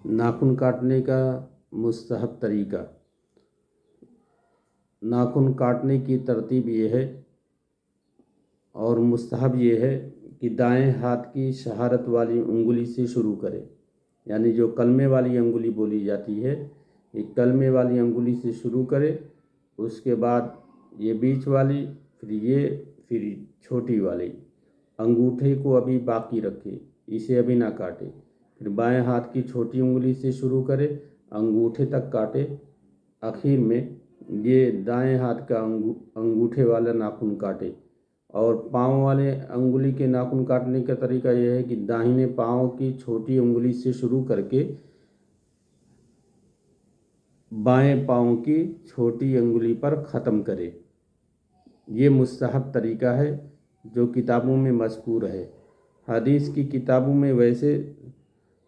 नाखून काटने का मुस्तहब तरीका। नाखून काटने की तरतीब ये है और मुस्तहब ये है कि दाएं हाथ की शहारत वाली उंगली से शुरू करें, यानी जो कलमे वाली अंगुली बोली जाती है, ये कलमे वाली अंगुली से शुरू करें। उसके बाद ये बीच वाली, फिर छोटी वाली अंगूठे को अभी बाकी रखें, इसे अभी ना काटें। फिर बाएं हाथ की छोटी उंगली से शुरू करें, अंगूठे तक काटें। आखिर में ये दाएं हाथ का अंगूठे वाला नाखून काटें। और पाँव वाले अंगुली के नाखून काटने का तरीका यह है कि दाहिने पाँव की छोटी उंगली से शुरू करके बाएं पाँव की छोटी अंगुली पर ख़त्म करें। ये मुस्तहब तरीका है जो किताबों में मज़कूर है। हदीस की किताबों में वैसे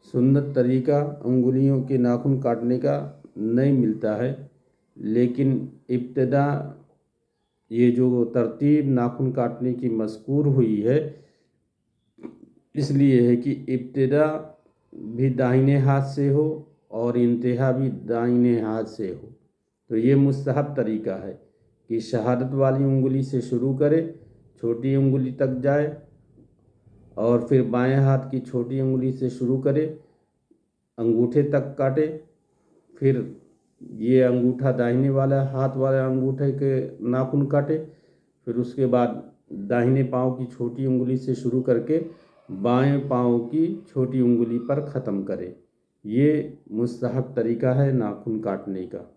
सुन्नत तरीका अंगुलियों के नाखून काटने का नहीं मिलता है, लेकिन इब्तिदा ये जो तरतीब नाखून काटने की मज़कूर हुई है, इसलिए है कि इब्तिदा भी दाहिने हाथ से हो और इंतहा भी दाहिने हाथ से हो। तो ये मुस्तहब तरीका है कि शहादत वाली उंगली से शुरू करें, छोटी उंगली तक जाए और फिर बाएं हाथ की छोटी उंगली से शुरू करें, अंगूठे तक काटे। फिर ये अंगूठा दाहिने वाला हाथ वाले अंगूठे के नाखून काटे। फिर उसके बाद दाहिने पाँव की छोटी उंगली से शुरू करके बाएं पाँव की छोटी उंगली पर ख़त्म करें। ये मुस्तहब तरीका है नाखून काटने का।